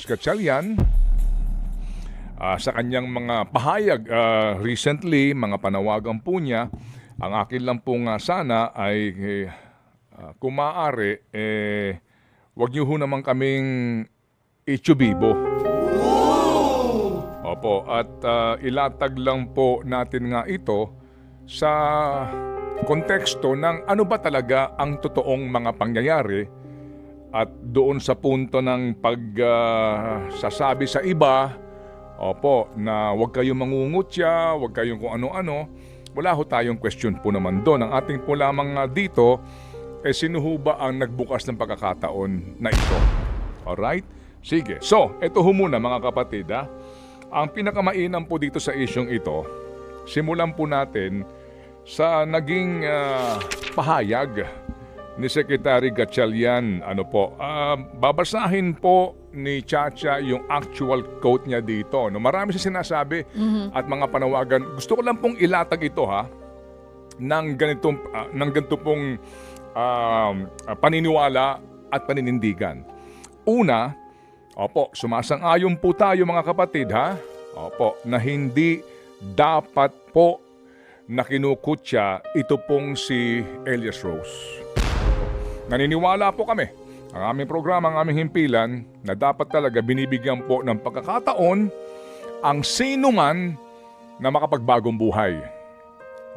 Gatchalian sa kanyang mga pahayag recently, mga panawagan po niya. Ang akin lang po nga sana ay kung maaari, wag niyo ho naman kaming itsubibo. Opo, at ilatag lang po natin nga ito sa konteksto ng ano ba talaga ang totoong mga pangyayari at doon sa punto ng pagsasabi sa iba, opo, na huwag kayong mangungutya, huwag kayong kung ano-ano. Wala ho tayong question po naman doon. Ang ating po lamang dito, sino ho ba ang nagbukas ng pagkakataon na ito? Alright? Sige. So, ito ho muna mga kapatid. Ang pinakamainam po dito sa isyong ito, simulan po natin sa naging pahayag ni Secretary Gatchalian. Babasahin po ni Chacha yung actual quote niya dito. Marami siya sinasabi at mga panawagan. Gusto ko lang pong ilatag ito ng ganito pong paniniwala at paninindigan. Una, sumasang-ayon po tayo mga kapatid na hindi dapat po na kinukutya ito pong si Elias Rose. Naniniwala po kami, ang aming programa, ang aming himpilan, na dapat talaga binibigyan po ng pagkakataon ang sino man na makapagbagong buhay.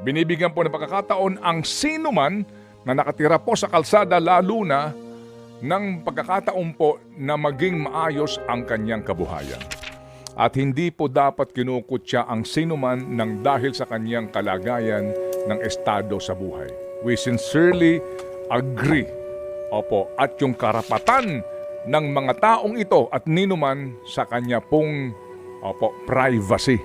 Binibigyan po ng pagkakataon ang sino man na nakatira po sa kalsada, lalo na ng pagkakataon po na maging maayos ang kanyang kabuhayan. At hindi po dapat kinukutya ang sino man ng dahil sa kanyang kalagayan ng estado sa buhay. We sincerely agree. Opo, at yung karapatan ng mga taong ito at ninuman sa kanya pong privacy.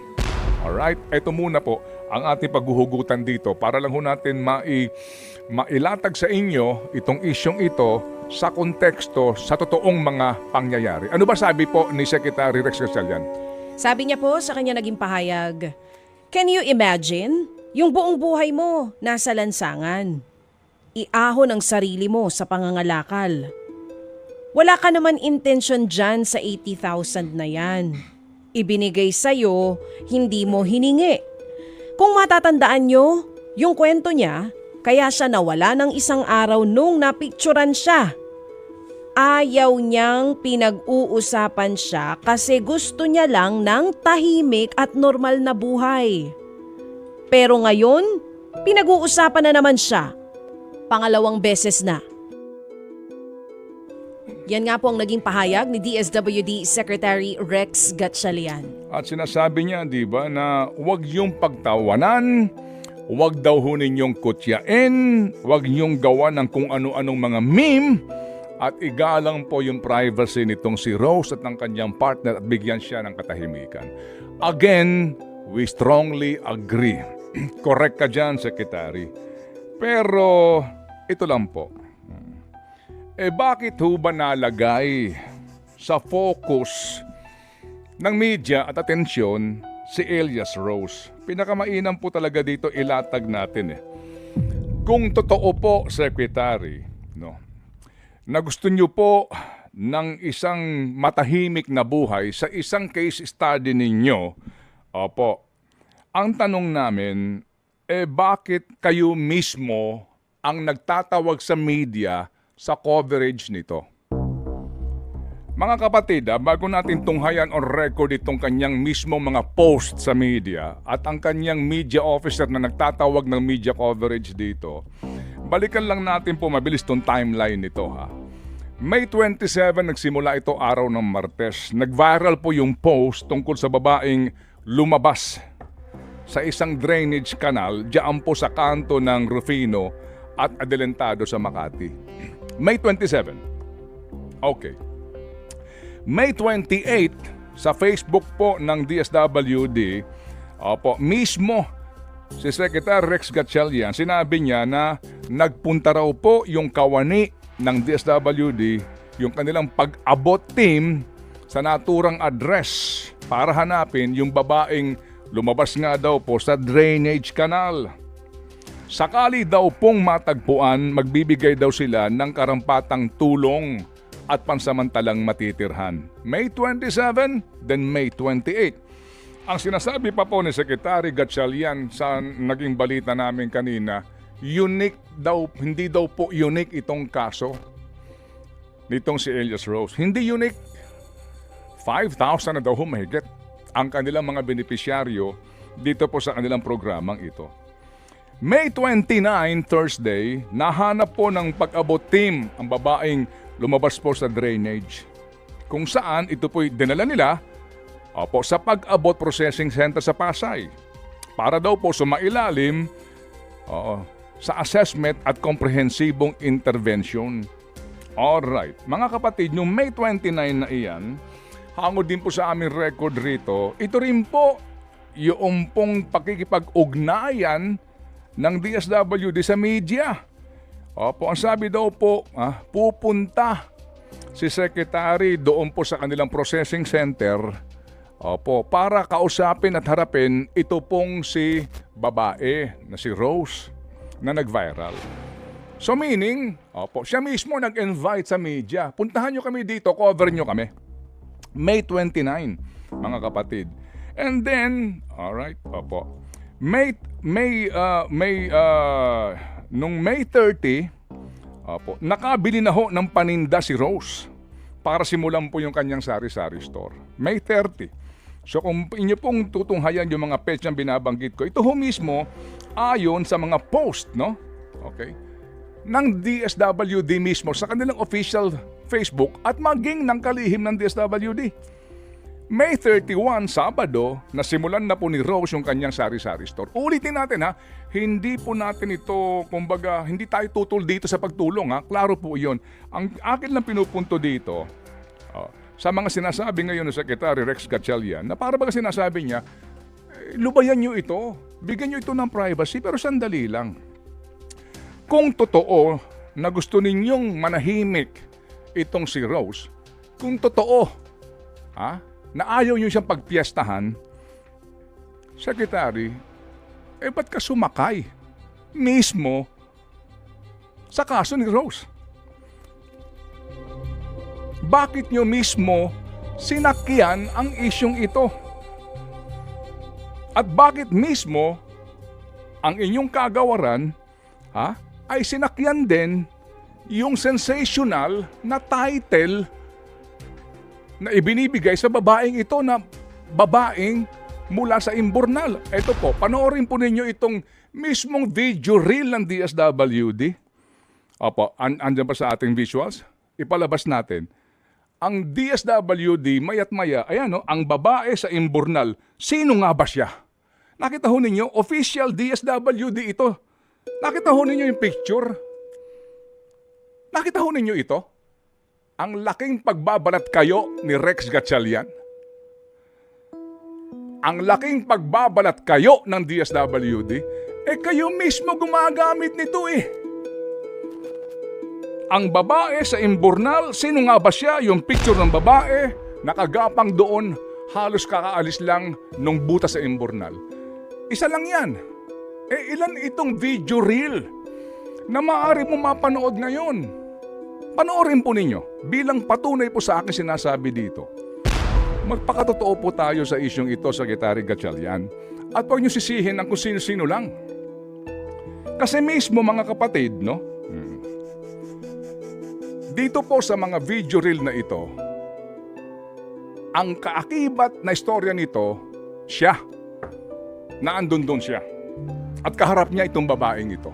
Alright? Ito muna po ang ating paghuhugutan dito para lang ho natin mailatag sa inyo itong isyong ito sa konteksto sa totoong mga pangyayari. Ano ba sabi po ni Secretary Rex Gatchalian? Sabi niya po sa kanya naging pahayag, "Can you imagine? Yung buong buhay mo nasa lansangan. Iahon ang sarili mo sa pangangalakal. Wala ka naman intensyon dyan sa 80,000 na yan. Ibinigay sa'yo, hindi mo hiningi. Kung matatandaan nyo, yung kwento niya, kaya siya nawala ng isang araw nung napicturan siya. Ayaw niyang pinag-uusapan siya kasi gusto niya lang ng tahimik at normal na buhay. Pero ngayon, pinag-uusapan na naman siya. Pangalawang beses na." Yan nga po ang naging pahayag ni DSWD Secretary Rex Gatchalian. At sinasabi niya, di ba, na huwag yung pagtawanan, huwag daw ho ninyong kutyain, huwag niyong gawa ng kung ano-anong mga meme, at igalang po yung privacy nitong si Rose at ng kanyang partner at bigyan siya ng katahimikan. Again, we strongly agree. Correct ka dyan, Secretary. Pero ito lang po. Bakit ho ba nalagay sa focus ng media at atensyon si Elias Rose? Pinakamainam po talaga dito ilatag natin. Kung totoo po, Secretary, na gusto niyo po ng isang matahimik na buhay sa isang case study ninyo, ang tanong namin, bakit kayo mismo ang nagtatawag sa media sa coverage nito? Mga kapatid, bago natin tunghayan on record itong kanyang mismo mga post sa media at ang kanyang media officer na nagtatawag ng media coverage dito, balikan lang natin po mabilis tong timeline nito May 27 nagsimula ito araw ng Martes. Nag-viral po yung post tungkol sa babaeng lumabas sa isang drainage canal diyan po sa kanto ng Rufino at Adelantado sa Makati. May 27. Okay. May 28 sa Facebook po ng DSWD, mismo si Secretary Rex Gatchalian, sinabi niya na nagpunta raw po yung kawani ng DSWD, yung kanilang pag-abot team sa naturang address para hanapin yung babaeng lumabas nga daw po sa drainage canal. Sakali daw pong matagpuan, magbibigay daw sila ng karampatang tulong at pansamantalang matitirhan. May 27, then May 28. Ang sinasabi pa po ni Secretary Gatchalian sa naging balita namin kanina, unique daw, hindi daw po unique itong kaso nitong si Elias Rose. Hindi unique. 5,000 na daw humigit ang kanilang mga benepisyaryo dito po sa kanilang programang ito. May 29, Thursday, nahanap po ng pag-abot team ang babaeng lumabas po sa drainage. Kung saan ito po'y dinala nila sa pag-abot processing center sa Pasay para daw po sumailalim sa assessment at komprehensibong intervention. Alright, mga kapatid, yung May 29 na iyan, hango din po sa aming record rito, ito rin po yung pong pakikipag-ugnayan ng DSWD sa media. Ang sabi daw po, pupunta si Secretary doon po sa kanilang processing center para kausapin at harapin ito pong si babae na si Rose na nag-viral. So meaning, siya mismo nag-invite sa media. Puntahan nyo kami dito, cover nyo kami. May 29, mga kapatid. And then, alright, nung May 30, nakabili na ho ng paninda si Rose para simulan po yung kanyang sari-sari store. May 30. So kung inyo pong tutunghayan yung mga petsang binabanggit ko, ito ho mismo ayon sa mga post, no? Okay? Ng DSWD mismo sa kanilang official Facebook at maging ng kalihim ng DSWD. May 31, Sabado, nasimulan na po ni Rose yung kanyang sari-sari store. Ulitin natin hindi po natin ito, kumbaga, hindi tayo tutol dito sa pagtulong Klaro po iyon. Ang akin lang pinupunto dito, sa mga sinasabi ngayon ng Secretary Rex Gatchalian, na para baga sinasabi niya, lubayan nyo ito, bigyan nyo ito ng privacy, pero sandali lang. Kung totoo na gusto ninyong manahimik itong si Rose, kung totoo, na ayaw nyo siyang pagpiestahan, Secretary, ba't ka sumakay mismo sa kaso ni Rose? Bakit nyo mismo sinakyan ang isyong ito? At bakit mismo ang inyong kagawaran ay sinakyan din yung sensational na title na ibinibigay sa babaeng ito na babaeng mula sa Imbornal. Ito po, panoorin po ninyo itong mismong video reel ng DSWD. Andyan pa sa ating visuals? Ipalabas natin. Ang DSWD, mayat maya, ang babae sa Imbornal, sino nga ba siya? Nakita ho ninyo, official DSWD ito. Nakita ho ninyo yung picture? Nakita ho ninyo ito? Ang laking pagbabalat kayo ni Rex Gatchalian. Ang laking pagbabalat kayo ng DSWD, kayo mismo gumagamit nito Ang babae sa Imbornal, sino nga ba siya? Yung picture ng babae, nakagapang doon, halos kakaalis lang nung buta sa Imbornal. Isa lang yan. Ilan itong video reel na maaari mo mapanood ngayon? Panoorin po ninyo, bilang patunay po sa akin sinasabi dito. Magpakatotoo po tayo sa isyong ito, Secretary Gatchalian. At huwag nyo sisihin ang kung sino-sino lang. Kasi mismo mga kapatid, no? Dito po sa mga video reel na ito, ang kaakibat na istorya nito, siya. Naandun doon siya. At kaharap niya itong babaeng ito.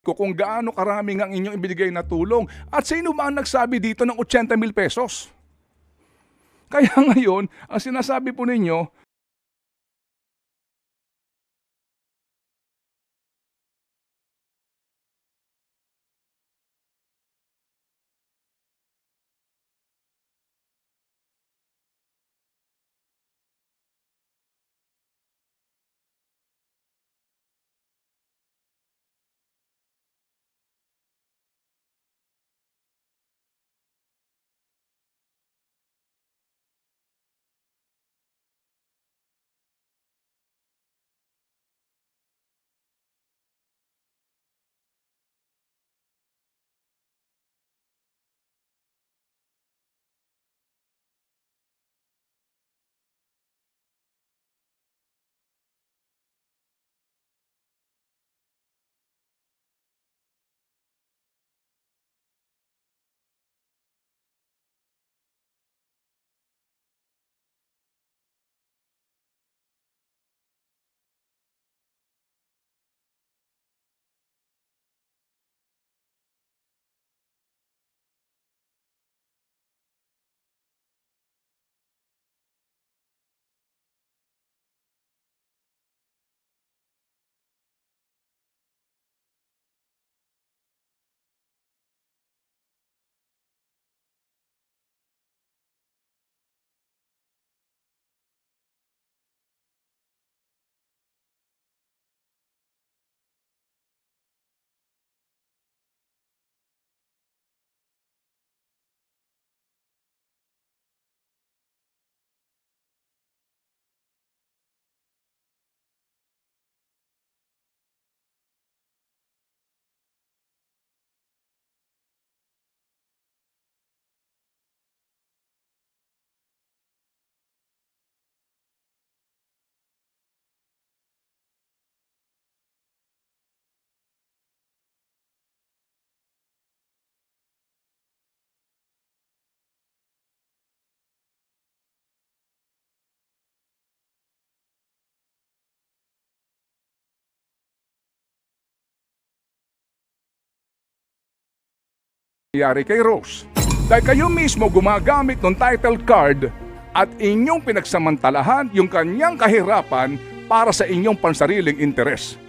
ko kung gaano karami ang inyong ibinigay na tulong at sino ba ang nagsabi dito ng 80,000 pesos? Kaya ngayon, ang sinasabi po ninyo, nangyari kay Rose. Dahil kayo mismo gumagamit ng title card at inyong pinagsamantalahan yung kanyang kahirapan para sa inyong pansariling interes.